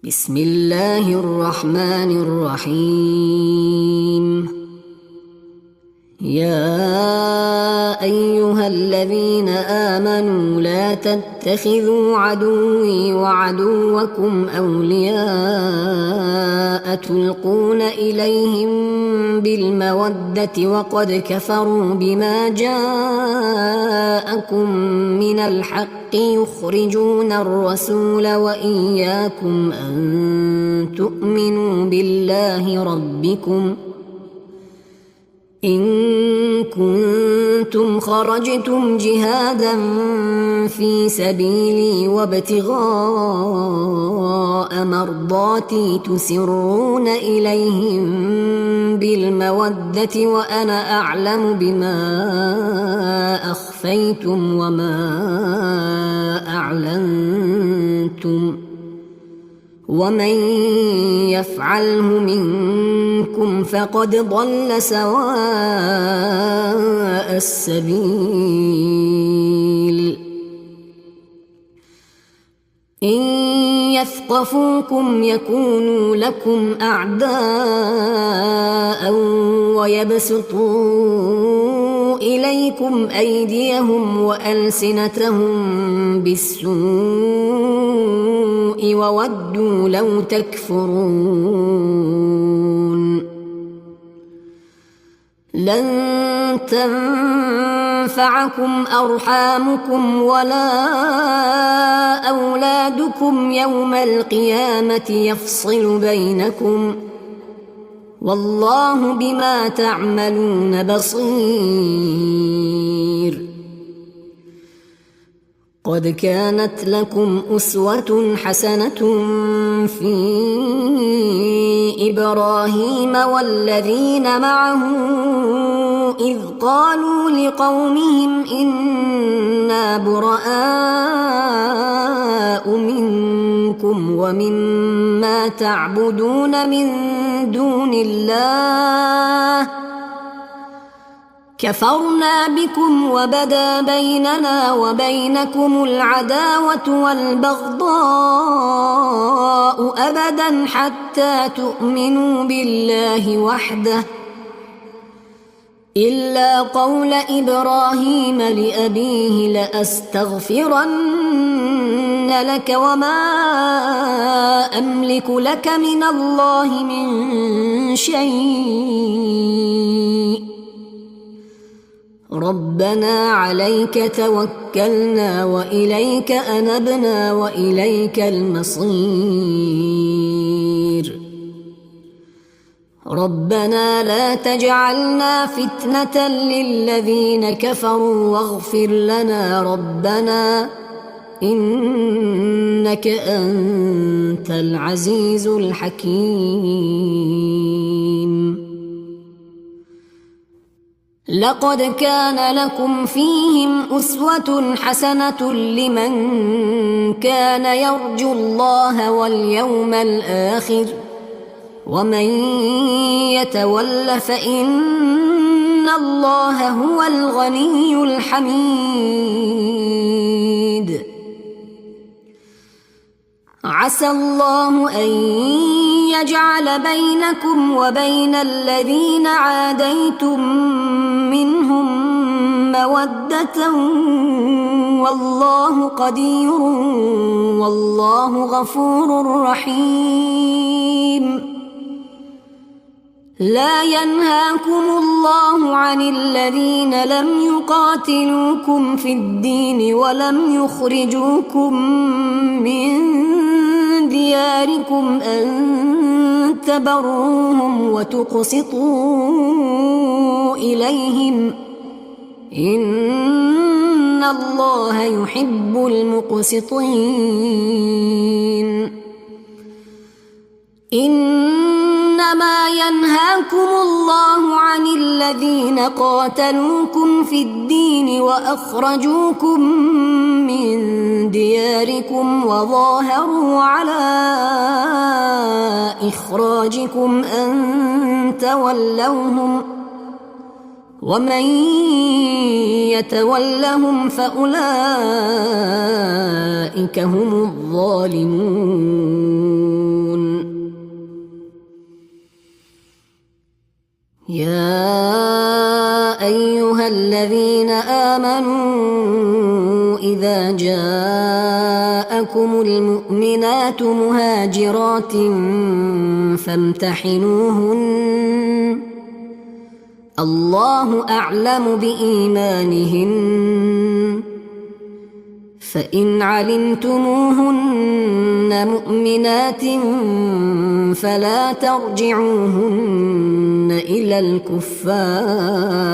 بسم الله الرحمن الرحيم. يا أيها الذين آمنوا لا تتخذوا عدوي وعدوكم أولياء تلقون إليهم بالمودة وقد كفروا بما جاءكم من الحق يخرجون الرسول وإياكم أن تؤمنوا بالله ربكم إن كنتم خرجتم جهادا في سبيلي وابتغاء مرضاتي تسرون إليهم بالمودة وأنا أعلم بما أخفيتم وما أعلنتم ومن يفعله منكم فقد ضل سواء السبيل. إن يثقفوكم يكونوا لكم أعداء ويبسطوا إليكم أيديهم وألسنتهم بالسوء وودوا لو تكفرون. لن تنفعكم أرحامكم ولا أولادكم يوم القيامة يفصل بينكم والله بما تعملون بصير. قد كانت لكم أسوة حسنة في إبراهيم والذين معه إذ قالوا لقومهم إنا براء منكم ومما تعبدون من دون الله كفرنا بكم وبدا بيننا وبينكم العداوة والبغضاء أبدا حتى تؤمنوا بالله وحده إلا قول إبراهيم لأبيه لأستغفرن لك وما أملك لك من الله من شيء ربنا عليك توكلنا وإليك أنبنا وإليك المصير. ربنا لا تجعلنا فتنة للذين كفروا واغفر لنا ربنا إنك أنت العزيز الحكيم. لقد كان لكم فيهم أسوة حسنة لمن كان يرجو الله واليوم الآخر ومن يتول فإن الله هو الغني الحميد. عسى الله أن يجعل بينكم وبين الذين عاديتم منهم مودة والله قدير والله غفور رحيم. لا ينهاكم الله عن الذين لم يقاتلوكم في الدين ولم يخرجوكم من دياركم أن تبروهم وتقسطوا إليهم إن الله يحب المقسطين. إنما ينهاكم الله عن الذين قاتلوكم في الدين وأخرجوكم من دياركم وظاهروا على إخراجكم أن تولوهم ومن يتولهم فأولئك هم الظالمون. الذين آمنوا إذا جاءكم المؤمنات مهاجرات فامتحنوهن الله أعلم بإيمانهن فإن علمتموهن مؤمنات فلا ترجعوهن إلى الكفار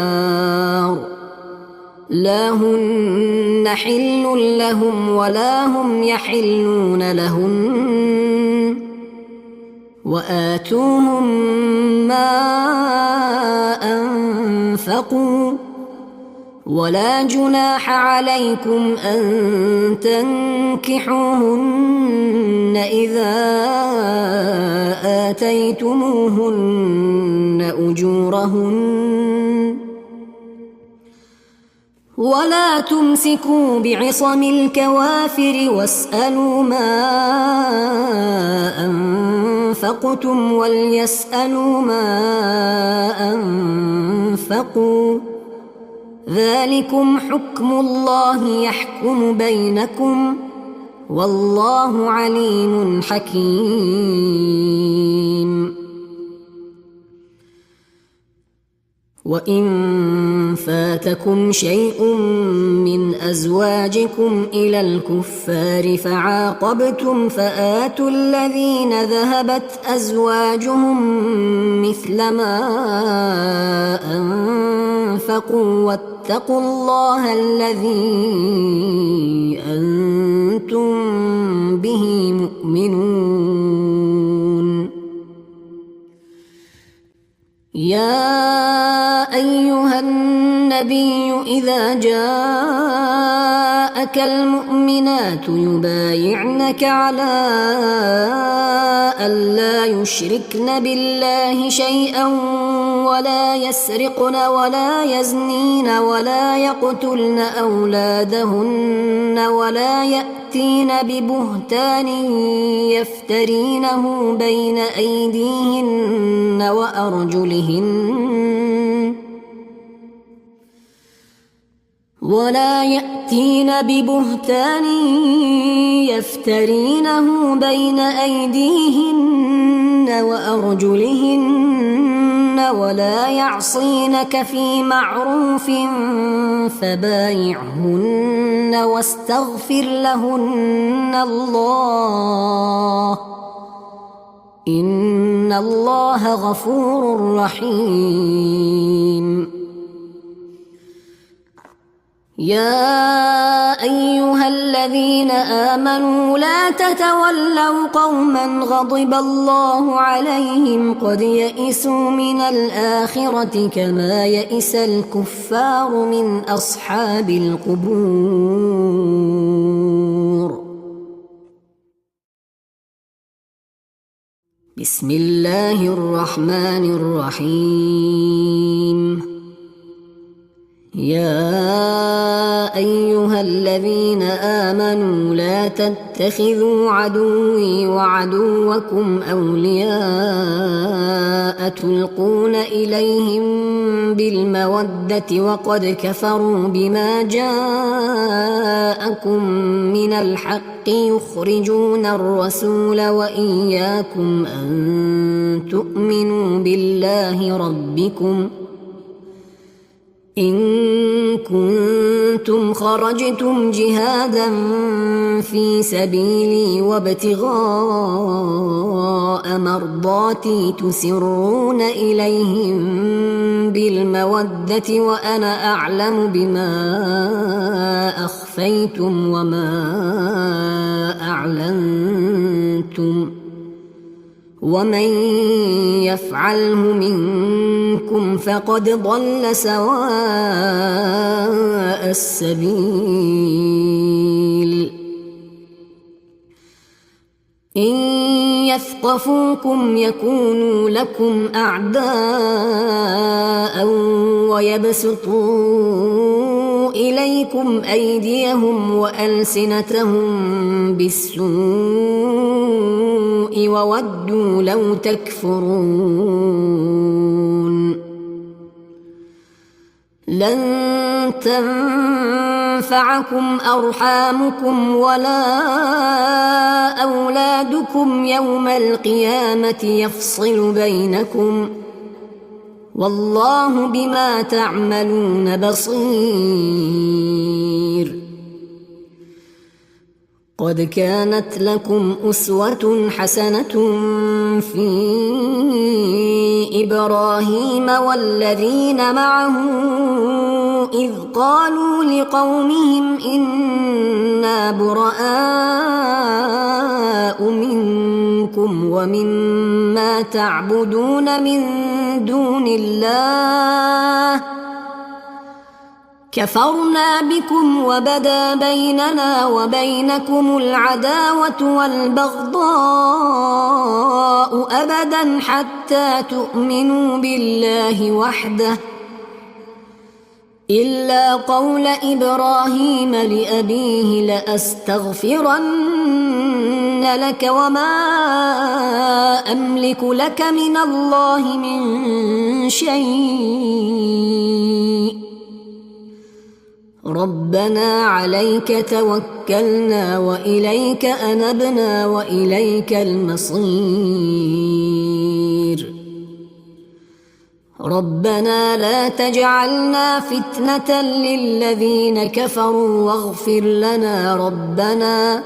لا هن حل لهم ولا هم يحلون لهن وآتوهم ما أنفقوا ولا جناح عليكم أن تنكحوهن إذا آتيتموهن أجورهن ولا تمسكوا بعصم الكوافر واسألوا ما أنفقتم وليسألوا ما أنفقوا ذلكم حكم الله يحكم بينكم والله عليم حكيم وإن فاتكم شيء من أزواجكم إلى الكفار فعاقبتم فآتوا الذين ذهبت أزواجهم مثل ما أنفقوا واتقوا الله الذي أنتم به مؤمنون يا أيها النبي إذا جاءك المؤمنات يبايعنك على ألا يشركن بالله شيئا ولا يسرقن ولا يزنين ولا يقتلن أولادهن ولا يأتين ببهتان يفترينه بين أيديهن وأرجلهن ولا يعصينك في معروف فبايعهن واستغفر لهن الله إن الله غفور رحيم يا أيها الذين آمنوا لا تتولوا قوما غضب الله عليهم قد يئسوا من الآخرة كما يئس الكفار من أصحاب القبور بسم الله الرحمن الرحيم يا أيها الذين آمنوا لا تتخذوا عدوي وعدوكم أولياء تلقون إليهم بالمودة وقد كفروا بما جاءكم من الحق يخرجون الرسول وإياكم أن تؤمنوا بالله ربكم إن كنتم خرجتم جهادا في سبيلي وابتغاء مرضاتي تسرون إليهم بالمودة وأنا أعلم بما أخفيتم وما أعلنتم ومن يفعله منكم فقد ضل سواء السبيل إن يثقفوكم يكونوا لكم أعداء ويبسطوا إليكم أيديهم وألسنتهم بالسوء وودوا لو تكفرون لن تنفعكم أرحامكم ولا أولادكم يوم القيامة يفصل بينكم والله بما تعملون بصير. قد كانت لكم أسوة حسنة في إبراهيم والذين معه إذ قالوا لقومهم إنا براء منكم ومما تعبدون من دون الله كفرنا بكم وبدا بيننا وبينكم العداوة والبغضاء أبدا حتى تؤمنوا بالله وحده إلا قول إبراهيم لأبيه لأستغفرن لك وما أملك لك من الله من شيء ربنا عليك توكلنا وإليك أنبنا وإليك المصير ربنا لا تجعلنا فتنة للذين كفروا واغفر لنا ربنا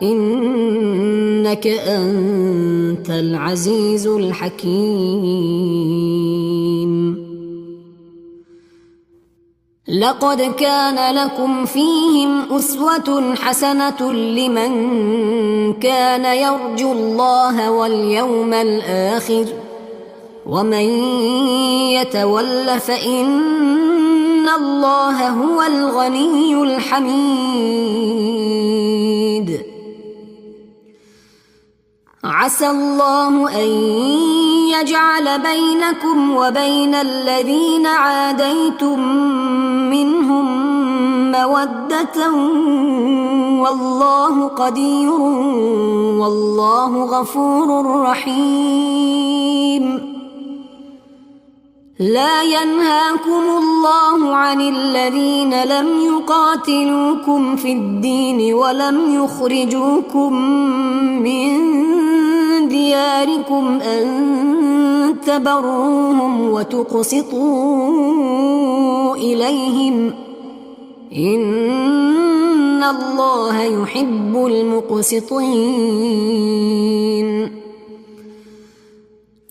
إنك أنت العزيز الحكيم. لقد كان لكم فيهم أسوة حسنة لمن كان يرجو الله واليوم الآخر ومن يتول فإن الله هو الغني الحميد. عسى الله أن يجعل بينكم وبين الذين عاديتم منهم مودة والله قدير والله غفور رحيم. لا ينهاكم الله عن الذين لم يقاتلوكم في الدين ولم يخرجوكم من دياركم أن تبروهم وتقسطوا إليهم إن الله يحب المقسطين.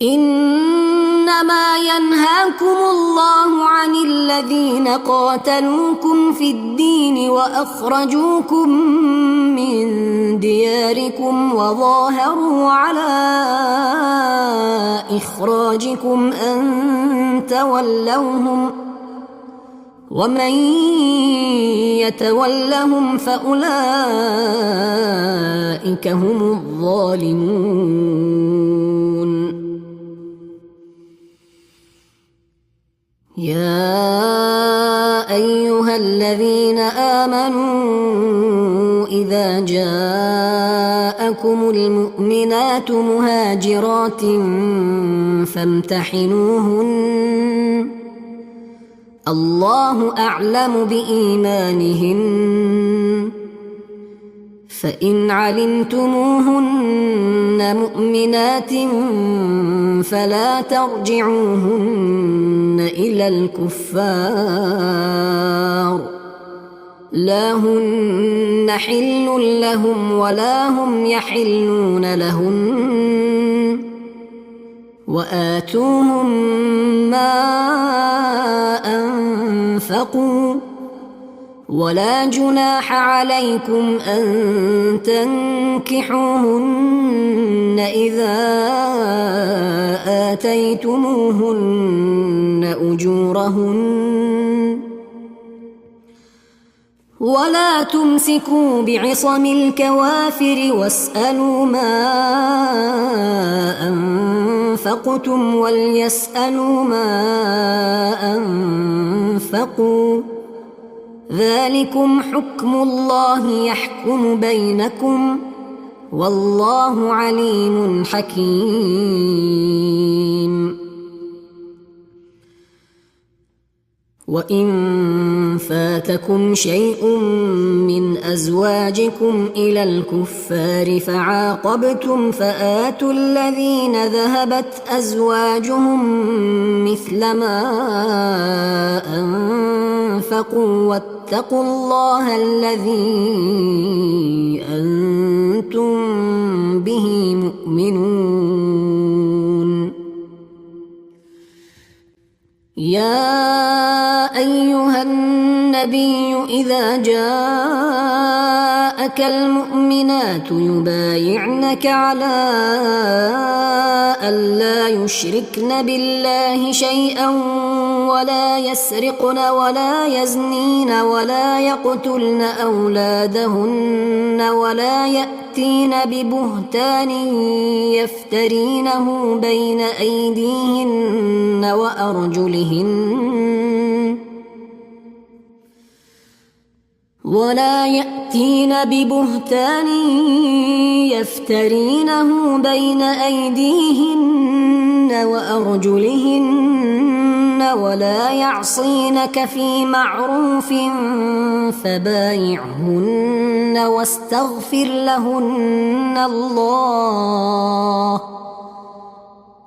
إنما ينهاكم الله عن الذين قاتلوكم في الدين وأخرجوكم من دياركم وظاهروا على إخراجكم أن تولوهم ومن يتولهم فأولئك هم الظالمون. يا أيها الذين آمنوا إذا جاءكم المؤمنات مهاجرات فامتحنوهن الله أعلم بإيمانهن فإن علمتموهن مؤمنات فلا ترجعوهن إلى الكفار لا هن حل لهم ولا هم يحلون لهن وآتوهم ما أنفقوا ولا جناح عليكم أن تنكحوهن إذا آتيتموهن أجورهن ولا تمسكوا بعصم الكوافر واسألوا ما أنفقتم وليسألوا ما أنفقوا ذلكم حكم الله يحكم بينكم والله عليم حكيم. وإن فاتكم شيء من أزواجكم إلى الكفار فعاقبتم فآتوا الذين ذهبت أزواجهم مثل ما أنفقوا واتقوا الله الذي أنتم به مؤمنون. يا أيها النبي إذا جاءك المؤمنات يبايعنك على ألا يشركن بالله شيئا ولا يسرقن ولا يزنين ولا يقتلن أولادهن ولا يأتين ببهتان يفترينه بين أيديهن وأرجلهن ولا يعصينك في معروف فبايعهن واستغفر لهن الله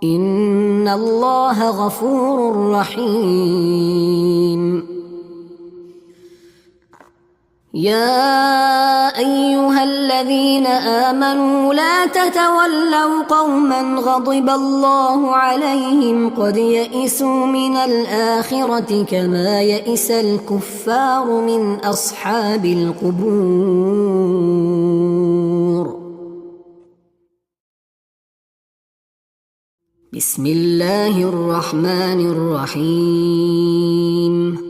إن الله غفور رحيم. يا أيها الذين آمنوا لا تتولوا قوما غضب الله عليهم قد يئسوا من الآخرة كما يئس الكفار من أصحاب القبور. بسم الله الرحمن الرحيم.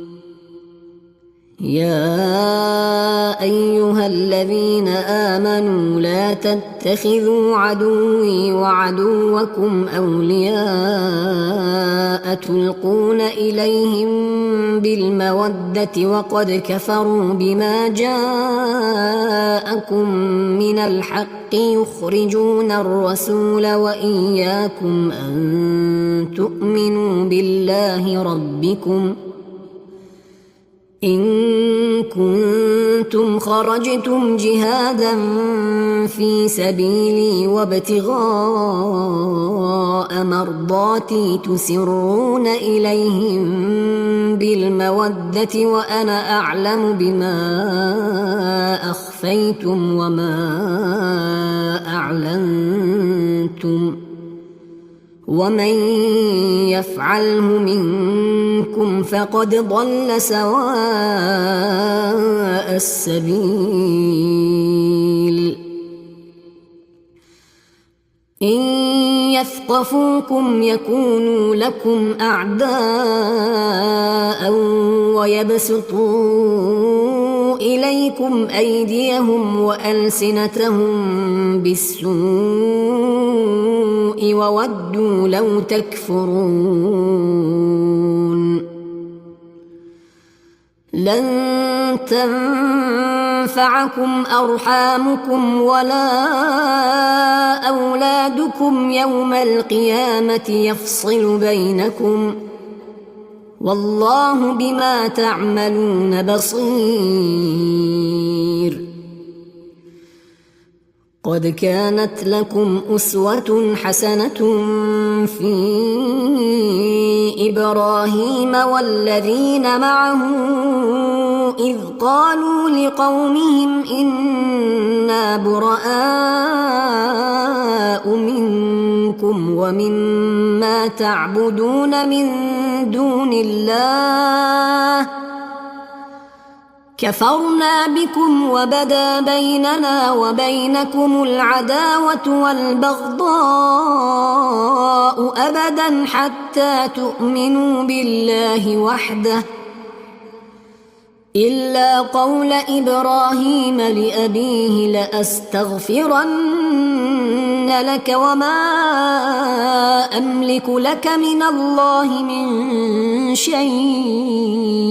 يا أيها الذين آمنوا لا تتخذوا عدوي وعدوكم أولياء تلقون إليهم بالمودة وقد كفروا بما جاءكم من الحق يخرجون الرسول وإياكم أن تؤمنوا بالله ربكم إن كنتم خرجتم جهادا في سبيلي وابتغاء مرضاتي تسرون إليهم بالمودة وأنا أعلم بما أخفيتم وما أعلنتم ومن يفعله منكم فقد ضل سواء السبيل. إن يثقفوكم يكونوا لكم أعداء ويبسطوا إليكم أيديهم وألسنتهم بالسوء وودوا لو تكفرون. لن تنفعكم أرحامكم ولا أولادكم يوم القيامة يفصل بينكم والله بما تعملون بصير. قد كانت لكم أسوة حسنة في إبراهيم والذين معه إذ قالوا لقومهم إنا براء منكم ومما تعبدون من دون الله كفرنا بكم وبدا بيننا وبينكم العداوة والبغضاء أبدا حتى تؤمنوا بالله وحده إلا قول إبراهيم لأبيه لأستغفرن لك وما أملك لك من الله من شيء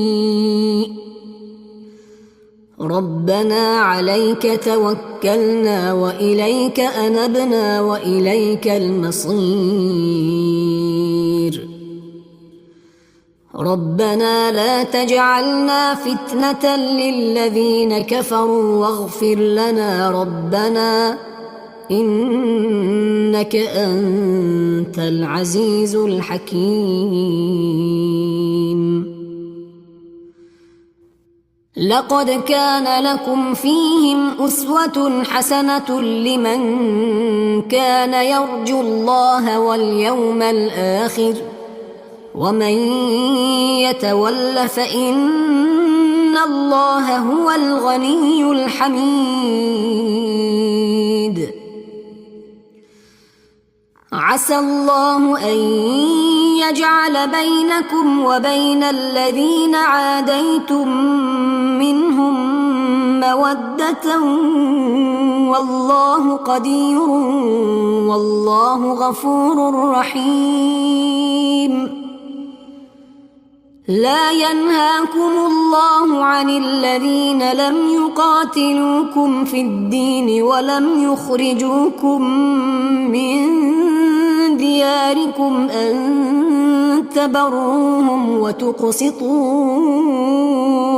ربنا عليك توكلنا وإليك أنبنا وإليك المصير. ربنا لا تجعلنا فتنة للذين كفروا واغفر لنا ربنا إنك أنت العزيز الحكيم. لقد كان لكم فيهم أسوة حسنة لمن كان يرجو الله واليوم الآخر ومن يتول فإن الله هو الغني الحميد. عسى الله أن يجعل بينكم وبين الذين عاديتم منهم مودة والله قدير والله غفور رحيم. لا ينهاكم الله عن الذين لم يقاتلوكم في الدين ولم يخرجوكم من دياركم أن تبروهم وتقسطوا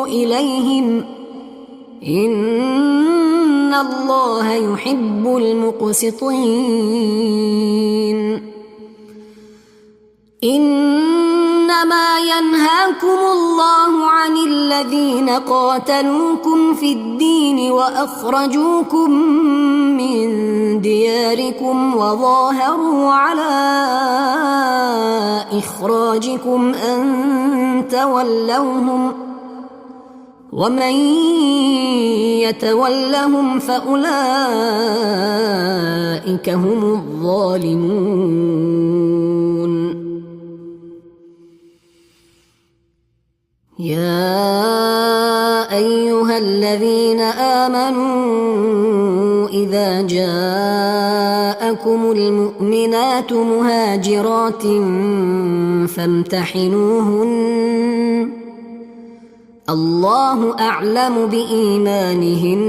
إليهم إن الله يحب المقسطين. إنما ينهاكم الله عن الذين قاتلوكم في الدين وأخرجوكم من دياركم وظاهروا على إخراجكم أن تولوهم ومن يتولهم فأولئك هم الظالمون. يا أيها الذين آمنوا إذا جاءكم المؤمنات مهاجرات فامتحنوهن الله أعلم بإيمانهن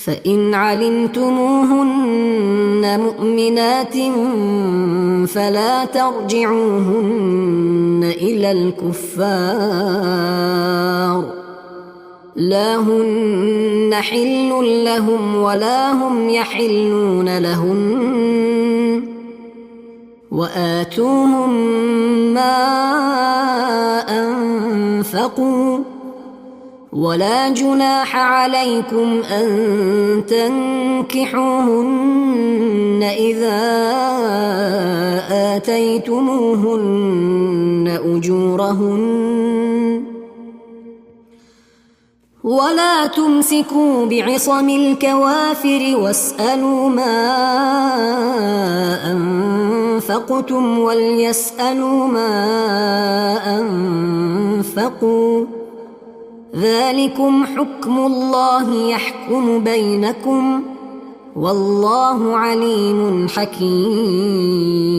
فإن علمتموهن مؤمنات فلا ترجعوهن إلى الكفار لا هن حل لهم ولا هم يحلون لهن وآتوهم ما أنفقوا ولا جناح عليكم أن تنكحوهن إذا آتيتموهن أجورهن ولا تمسكوا بعصم الكوافر واسألوا ما أنفقتم وليسألوا ما أنفقوا ذلكم حكم الله يحكم بينكم والله عليم حكيم.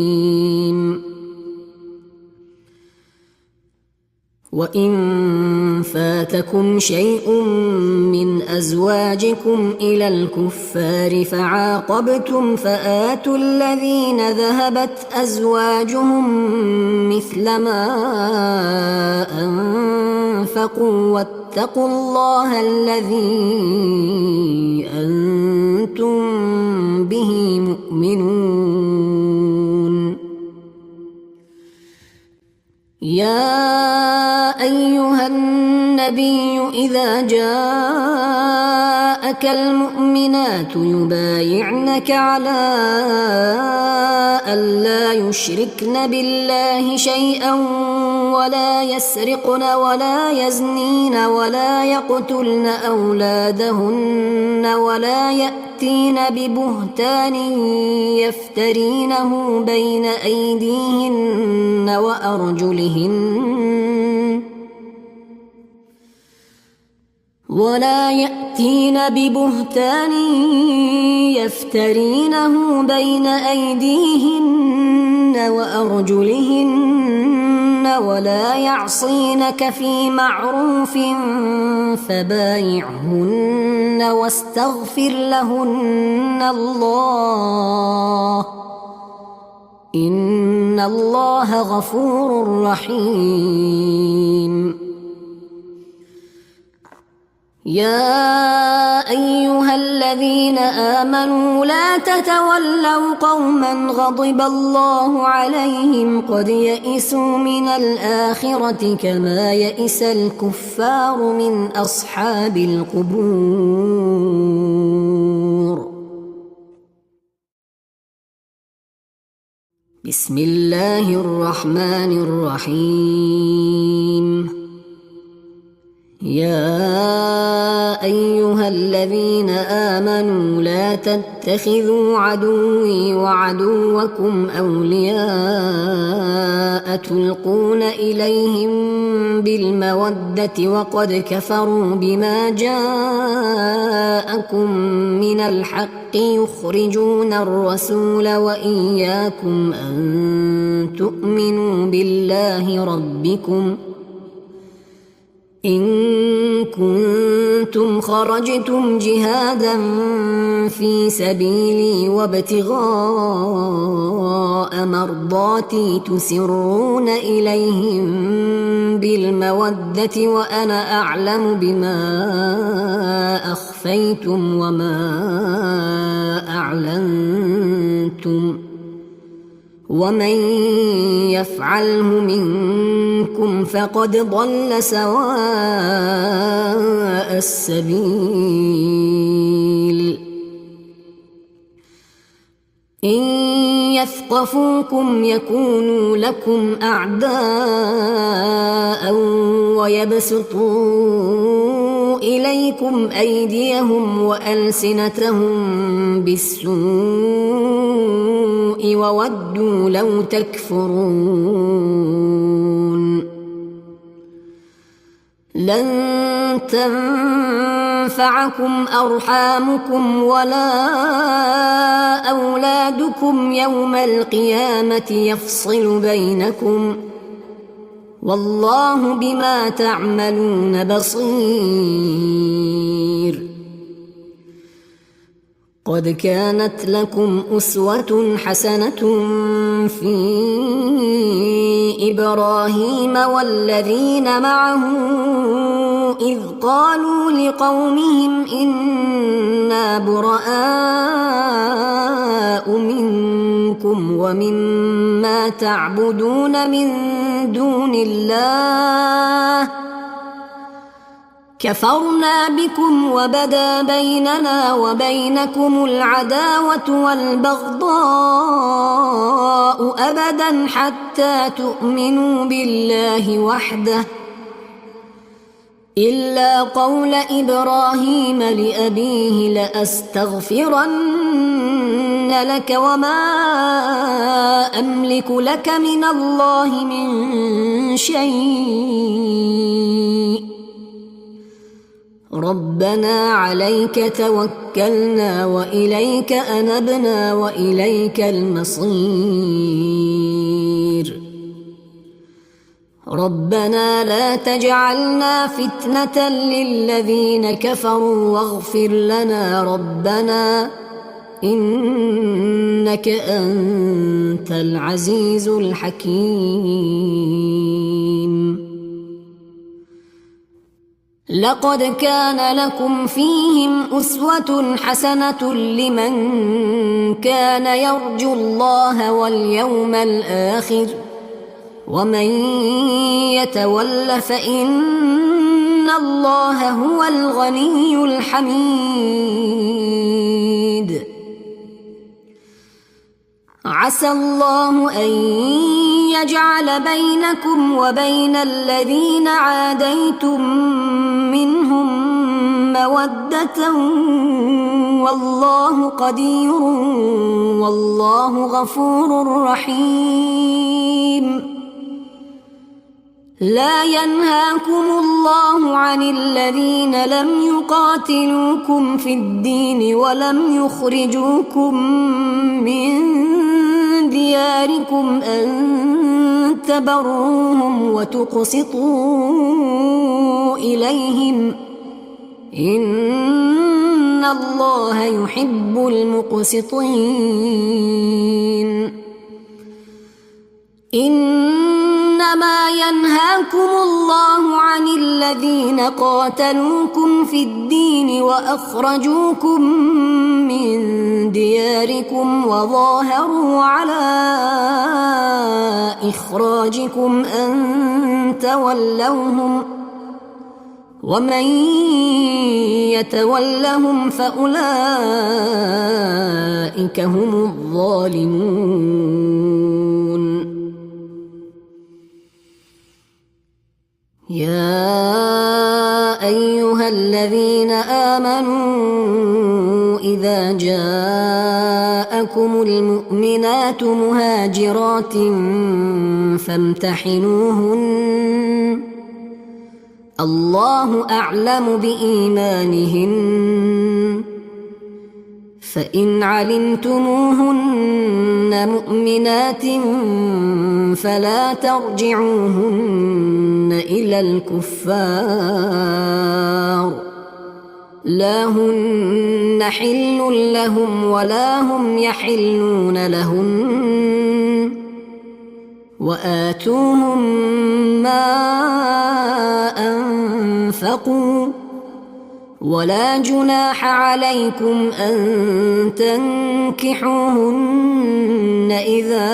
وإن فاتكم شيء من أزواجكم إلى الكفار فعاقبتم فآتوا الذين ذهبت أزواجهم مثل ما أنفقوا واتقوا الله الذي أنتم به مؤمنون. يا أيها النبي إذا جاءك المؤمنات يبايعنك على ألا يشركن بالله شيئا ولا يسرقن ولا يزنين ولا يقتلن أولادهن ولا يأتين ببهتان يفترينه بين أيديهن وأرجلهن ولا يعصينك في معروف فبايعهن واستغفر لهن الله إن الله غفور رحيم. يا أيها الذين آمنوا لا تتولوا قوما غضب الله عليهم قد يئسوا من الآخرة كما يئس الكفار من أصحاب القبور. بسم الله الرحمن الرحيم. يا أيها الذين آمنوا لا تتخذوا عدوي وعدوكم أولياء تلقون إليهم بالمودة وقد كفروا بما جاءكم من الحق يخرجون الرسول وإياكم أن تؤمنوا بالله ربكم إن كنتم خرجتم جهادا في سبيلي وابتغاء مرضاتي تسرون إليهم بالمودة وأنا أعلم بما أخفيتم وما أعلنتم ومن يفعله منكم فقد ضل سواء السبيل. إن يثقفوكم يكونوا لكم أعداء ويبسطوا إليكم أيديهم وألسنتهم بالسوء وودوا لو تكفرون. لن تنفعكم أرحامكم ولا أولادكم يوم القيامة يفصل بينكم والله بما تعملون بصير. قد كانت لكم أسوة حسنة في إبراهيم والذين معه إذ قالوا لقومهم إنا براء منكم ومما تعبدون من دون الله كفرنا بكم وبدا بيننا وبينكم العداوة والبغضاء أبدا حتى تؤمنوا بالله وحده إلا قول إبراهيم لأبيه لأستغفرن لك وما أملك لك من الله من شيء ربنا عليك توكلنا وإليك أنبنا وإليك المصير. ربنا لا تجعلنا فتنة للذين كفروا واغفر لنا ربنا إنك أنت العزيز الحكيم. لقد كان لكم فيهم أسوة حسنة لمن كان يرجو الله واليوم الآخر ومن يتول فإن الله هو الغني الحميد. عسى الله أن يجعل بينكم وبين الذين عاديتم منهم مودة والله قدير والله غفور رحيم. لا ينهاكم الله عن الذين لم يقاتلوكم في الدين ولم يخرجوكم من دياركم أن تبروهم وتقسطوا إليهم إن الله يحب المقسطين. إنما ينهاكم الله عن الذين قاتلوكم في الدين وأخرجوكم من دياركم وظاهروا على إخراجكم أن تولوهم ومن يتولهم فأولئك هم الظالمون. يا أيها الذين آمنوا إذا جاءكم المؤمنات مهاجرات فامتحنوهن الله أعلم بإيمانهن فإن علمتموهن مؤمنات فلا ترجعوهن إلى الكفار لا هن حل لهم ولا هم يحلون لهن وآتوهم ما أنفقوا ولا جناح عليكم أن تنكحوهن إذا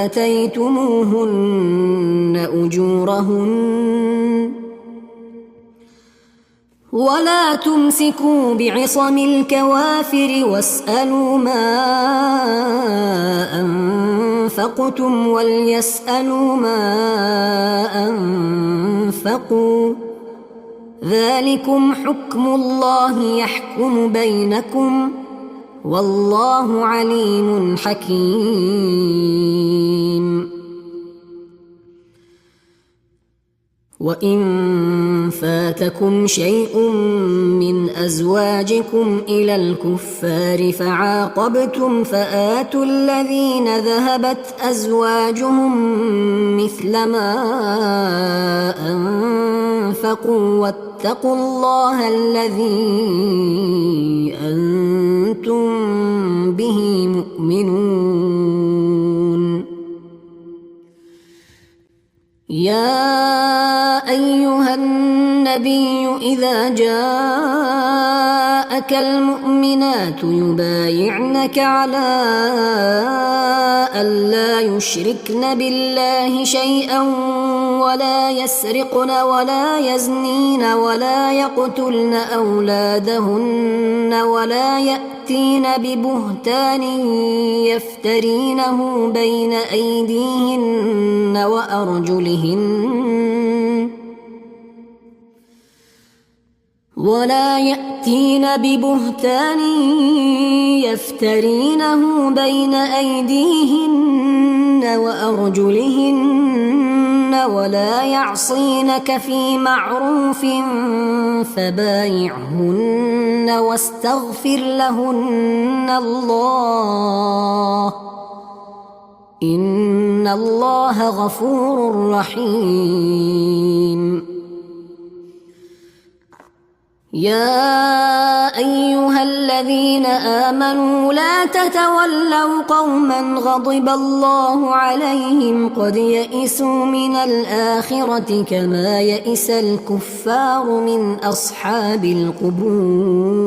آتيتموهن أجورهن ولا تمسكوا بعصم الكوافر واسألوا ما أنفقتم وليسألوا ما أنفقوا ذلكم حكم الله يحكم بينكم والله عليم حكيم. وإن فاتكم شيء من أزواجكم إلى الكفار فعاقبتم فآتوا الذين ذهبت أزواجهم مثل ما أنفقوا واتقوا الله الذي أنتم به مؤمنون. يا أيها النبي إذا جاءك المؤمنات يبايعنك على ألا يشركن بالله شيئا ولا يسرقن ولا يزنين ولا يقتلن أولادهن ولا يأتين ببهتان يفترينه بين أيديهن وأرجلهن ولا يعصينك في معروف فبايعهن واستغفر لهن الله إن الله غفور رحيم. يا أيها الذين آمنوا لا تتولوا قوما غضب الله عليهم قد يئسوا من الآخرة كما يئس الكفار من أصحاب القبور.